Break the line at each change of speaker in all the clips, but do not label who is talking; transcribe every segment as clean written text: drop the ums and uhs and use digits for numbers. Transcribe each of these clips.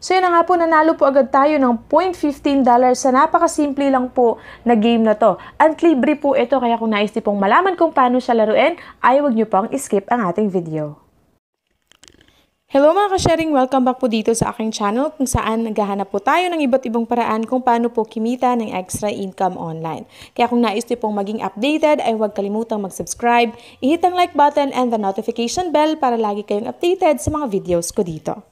So yun na nga po, nanalo po agad tayo ng $0.15 sa napakasimple lang po na game na to. At libre po ito, kaya kung nais niyo pong malaman kung paano siya laruin, ay huwag niyo pong skip ang ating video. Hello mga ka-sharing! Welcome back po dito sa aking channel kung saan naghahanap po tayo ng iba't ibang paraan kung paano po kumita ng extra income online. Kaya kung nais niyo pong maging updated ay huwag kalimutang mag-subscribe, i-hit ang like button and the notification bell para lagi kayong updated sa mga videos ko dito.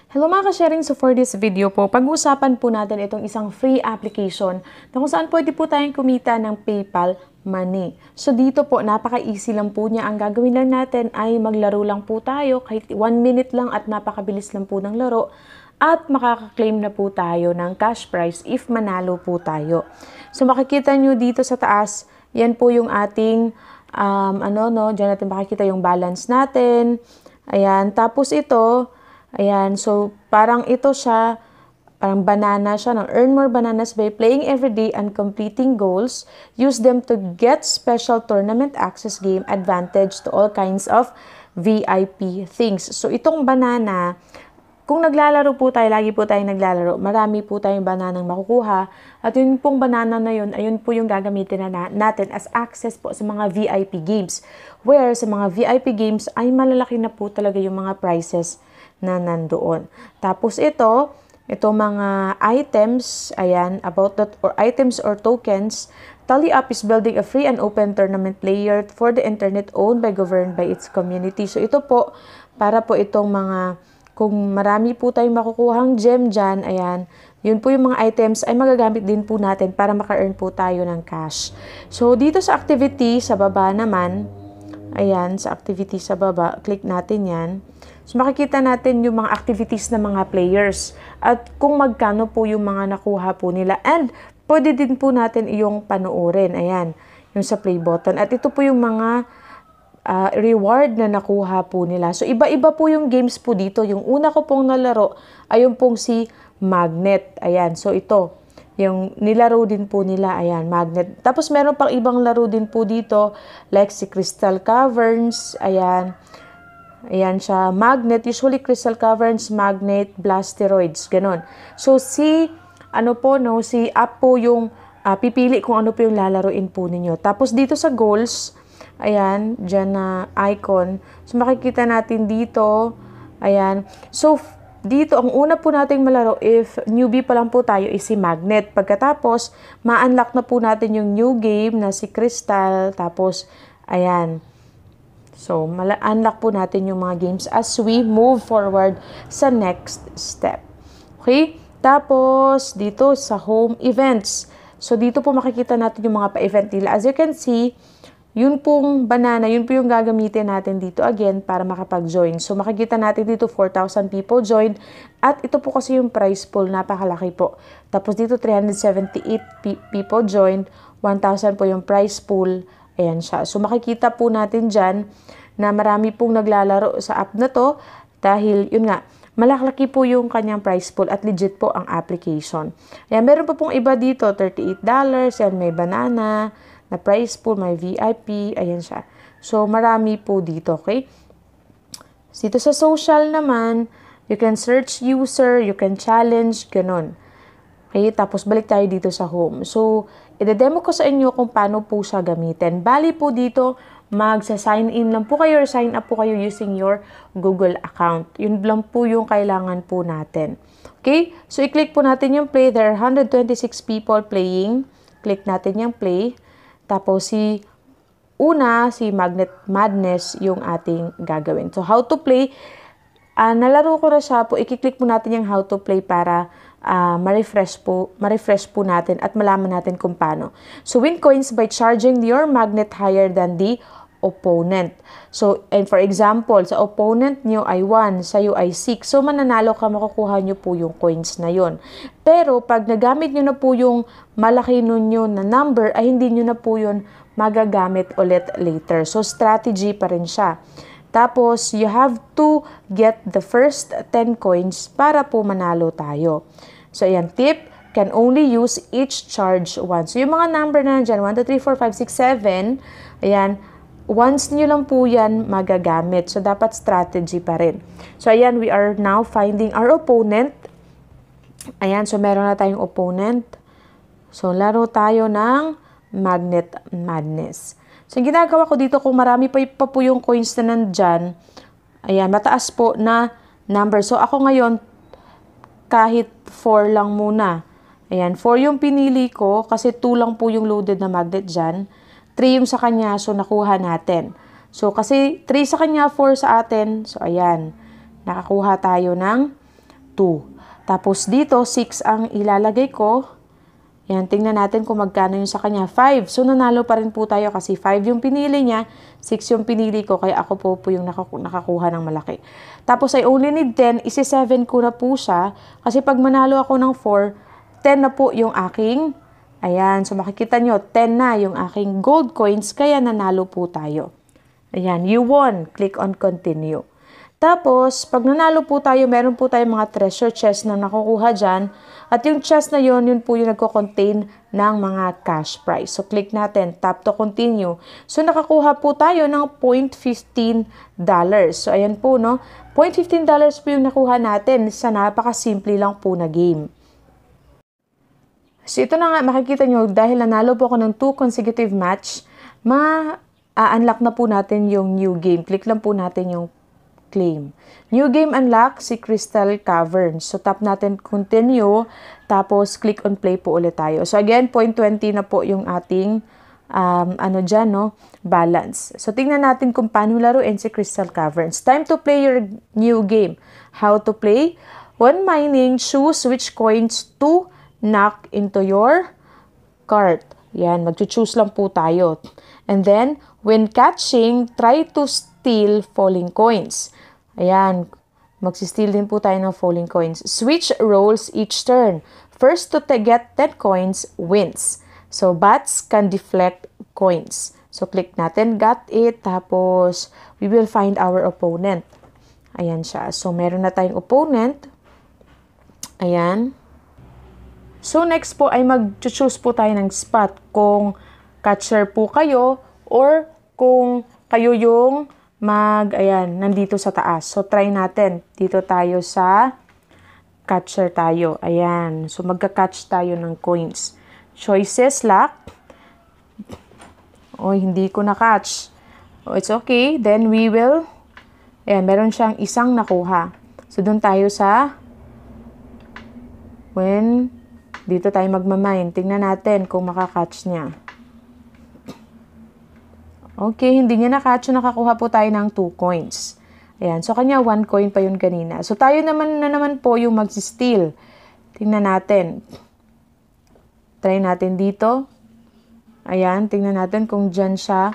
Hello mga ka-sharing! So for this video po, pag-uusapan po natin itong isang free application na kung saan pwede po tayong kumita ng PayPal money. So dito po, napaka-easy lang po niya. Ang gagawin lang natin ay maglaro lang po tayo kahit 1 minute lang at napakabilis lang po ng laro at makaka-claim na po tayo ng cash prize if manalo po tayo. So makikita nyo dito sa taas, yan po yung ating dyan natin makikita yung balance natin. Ayan, tapos ito, ayan, so parang ito siya, parang banana siya, ng earn more bananas by playing every day and completing goals. Use them to get special tournament access game advantage to all kinds of VIP things. So itong banana, kung naglalaro po tayo, lagi po tayong naglalaro, marami po tayong bananang makukuha. At yun pong banana na yun, ayun po yung gagamitin na natin as access po sa mga VIP games. Where sa mga VIP games ay malalaki na po talaga yung mga prizes na nandoon. Tapos ito mga items, ayan, about that, or items or tokens. Tally Up is building a free and open tournament player for the internet owned by governed by its community. So ito po, para po itong mga, kung marami po tayong makukuhang gem dyan, ayan, yun po yung mga items ay magagamit din po natin para maka-earn po tayo ng cash. So dito sa activity, sa baba naman, ayan, sa activity sa baba, click natin yan. So makikita natin yung mga activities ng mga players at kung magkano po yung mga nakuha po nila. And pwede din po natin iyong panoorin. Ayan, yung sa play button. At ito po yung mga reward na nakuha po nila. So iba-iba po yung games po dito. Yung una ko pong nalaro ay yung pong si Magnet. Ayan, so ito. Yung nilaro din po nila, ayan, Magnet. Tapos meron pang ibang laro din po dito, like si Crystal Caverns, ayan. Ayan siya, Magnet, usually Crystal Caverns, Magnet, Blasteroids, ganun. So si app po yung pipili kung ano po yung lalaroin po ninyo. Tapos dito sa goals, ayan, dyan na icon. So makikita natin dito, ayan. So dito, ang una po nating malaro, if newbie pa lang po tayo, is si Magnet. Pagkatapos, ma-unlock na po natin yung new game na si Crystal. Tapos, ayan. So, unlock po natin yung mga games as we move forward sa next step. Okay? Tapos, dito sa home events. So, dito po makikita natin yung mga pa-event nila. As you can see, yun pong banana, yun po yung gagamitin natin dito again para makapag-join. So, makikita natin dito 4,000 people joined. At ito po kasi yung prize pool, napakalaki po. Tapos dito 378 people joined, 1,000 po yung prize pool. Ayan siya. So, makikita po natin dyan na marami pong naglalaro sa app na to dahil, yun nga, malaki po yung kanyang price pool at legit po ang application. Ayan, meron pa pong iba dito, $38. Yan, may banana na price pool, may VIP. Ayan siya. So, marami po dito, okay? Dito sa social naman, you can search user, you can challenge, ganun. Okay, tapos balik tayo dito sa home. So, i-demo ko sa inyo kung paano po siya gamitin. Bali po dito, magsa-sign in lang po kayo or sign up po kayo using your Google account. Yun lang po yung kailangan po natin. Okay, so i-click po natin yung play. There are 126 people playing. Click natin yung play. Tapos si Magnet Madness yung ating gagawin. So, how to play. Nalaro ko na siya po. I-click po natin yung how to play para ma-refresh po natin at malaman natin kung paano. So, win coins by charging your magnet higher than the opponent. So, and for example, sa opponent nyo ay 1, sa'yo ay 6. So, mananalo ka, makukuha nyo po yung coins na yon. Pero, pag nagamit nyo na po yung malaki nun na number, ay hindi nyo na po yun magagamit ulit later. So, strategy pa rin siya. Tapos, you have to get the first 10 coins para po manalo tayo. So, ayan, tip, can only use each charge once. So, yung mga number na dyan, 1, 2, 3, 4, 5, 6, 7, ayan, once nyo lang po yan magagamit. So, dapat strategy pa rin. So, ayan, we are now finding our opponent. Ayan, so meron na tayong opponent. So, laro tayo ng Magnet Madness. So, yung ginagawa ko dito, kung marami pa po yung coins na nandyan, ayan, mataas po na number. So, ako ngayon, kahit 4 lang muna. Ayan, 4 yung pinili ko kasi 2 lang po yung loaded na magnet dyan. 3 yung sa kanya, so nakuha natin. So, kasi 3 sa kanya, 4 sa atin. So, ayan, nakakuha tayo ng 2. Tapos dito, 6 ang ilalagay ko. Ayan, tingnan natin kung magkano yung sa kanya. 5. So, nanalo pa rin po tayo kasi 5 yung pinili niya, 6 yung pinili ko, kaya ako po yung nakakuha ng malaki. Tapos, I only need 10. Isi-7 ko na po siya. Kasi pag manalo ako ng 4, 10 na po yung aking, ayan, so makikita nyo, 10 na yung aking gold coins, kaya nanalo po tayo. Ayan, you won. Click on continue. Tapos, pag nanalo po tayo, meron po tayong mga treasure chest na nakukuha dyan. At yung chest na yun po yung nagko-contain ng mga cash prize. So, click natin, tap to continue. So, nakakuha po tayo ng $0.15. So, ayan po, no? $0.15 po yung nakuha natin sa napakasimple lang po na game. So, ito na nga, makikita nyo, dahil nanalo po ako ng 2 consecutive match, ma-unlock na po natin yung new game. Click lang po natin yung claim. New game unlock, si Crystal Caverns. So, tap natin continue, tapos click on play po ulit tayo. So, again, 0.20 na po yung ating, balance. So, tingnan natin kung paano laruin si Crystal Caverns. Time to play your new game. How to play? When mining, choose which coins to knock into your cart. Yan, mag-choose lang po tayo. And then, when catching, try to steal falling coins. Ayan, mag-steal din po tayo ng falling coins. Switch roles each turn. First to get 10 coins wins. So, bats can deflect coins. So, click natin, got it. Tapos, we will find our opponent. Ayan siya. So, meron na tayong opponent. Ayan. So, next po ay mag-choose po tayo ng spot kung catcher po kayo or kung kayo yung nandito sa taas. So, try natin. Dito tayo sa catcher tayo. Ayan. So, magka-catch tayo ng coins. Choices, lock. O, hindi ko na-catch. Oh, it's okay. Then, we will, ayan, meron siyang isang nakuha. So, dun tayo sa dito tayo magmamine. Tingnan natin kung makakatch niya. Okay, hindi niya nakatch. Nakakuha po tayo ng 2 coins. Ayan. So, kanya 1 coin pa yun kanina. So, tayo naman po yung mag-steal. Tingnan natin. Try natin dito. Ayan. Tingnan natin kung dyan siya.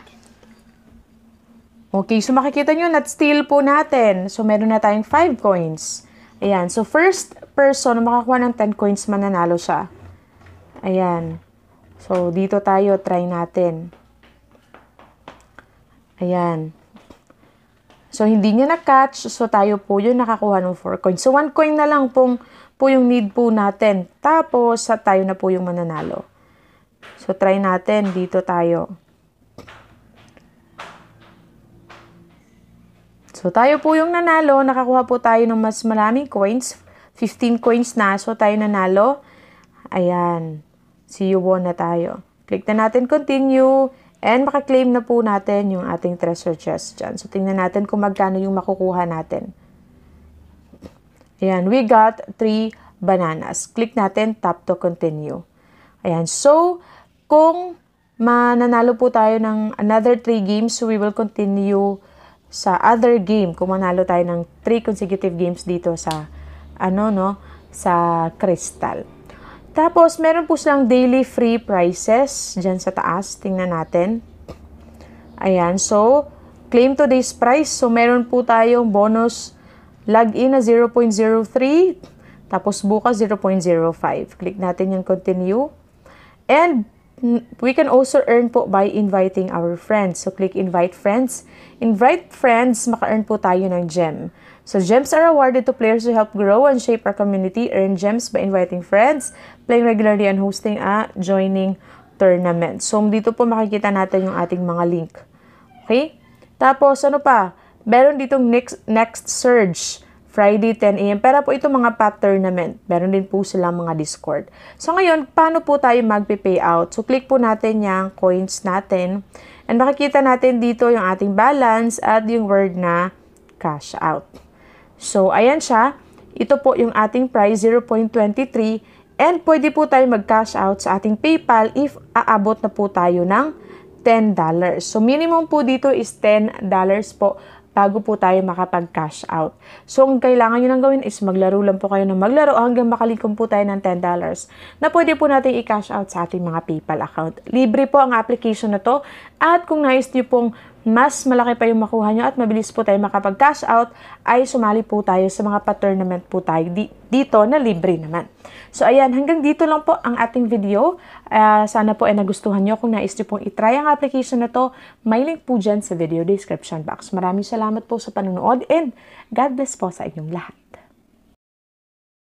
Okay. So, makikita nyo, not-steal po natin. So, meron na tayong 5 coins. Ayan. So, first person na makakuha ng 10 coins, mananalo siya. Ayan. So, dito tayo. Try natin. Ayan. So, hindi niya na-catch. So, tayo po yung nakakuha ng 4 coins. So, 1 coin na lang po yung need po natin. Tapos, tayo na po yung mananalo. So, try natin. Dito tayo. So, tayo po yung nanalo. Nakakuha po tayo ng mas maraming coins. 15 coins na. So, tayo nanalo. Ayan. See you won na tayo. Click na natin continue. And makaklaim na po natin yung ating treasure chest dyan. So, tingnan natin kung magkano yung makukuha natin. Ayan. We got 3 bananas. Click natin. Tap to continue. Ayan. So, kung mananalo po tayo ng another 3 games, so we will continue sa other game. Kung manalo tayo ng 3 consecutive games dito sa sa Crystal. Tapos, meron po silang daily free prizes dyan sa taas. Tingnan natin. Ayan. So, claim today's prize. So, meron po tayong bonus login na 0.03. Tapos, bukas 0.05. Click natin yung continue. And, we can also earn po by inviting our friends. So, click invite friends. Invite friends, maka-earn po tayo ng gem. So, gems are awarded to players who help grow and shape our community. Earn gems by inviting friends, playing regularly, and hosting a joining tournament. So, dito po makikita natin yung ating mga link. Okay? Tapos, ano pa? Meron ditong next surge. Friday 10 a.m. Pero po ito mga path tournament. Meron din po silang mga Discord. So ngayon, paano po tayo magpe-payout? So click po natin yung coins natin. And makikita natin dito yung ating balance at yung word na cash out. So ayan siya. Ito po yung ating price, 0.23. And pwede po tayo mag-cash out sa ating PayPal if aabot na po tayo ng $10. So minimum po dito is $10 po bago po tayo makapag-cash out. So, ang kailangan nyo nang gawin is maglaro lang po kayo ng maglaro hanggang makalikom po tayo ng $10 na pwede po natin i-cash out sa ating mga PayPal account. Libre po ang application na to at kung nais nyo pong mas malaki pa yung makuha nyo at mabilis po tayo makapag-cash out, ay sumali po tayo sa mga pa-tournament po tayo dito na libre naman. So, ayan, hanggang dito lang po ang ating video. Sana po ay nagustuhan nyo. Kung nais nyo pong itry ang application na to, may link po dyan sa video description box. Maraming salamat po sa panonood and God bless po sa inyong lahat.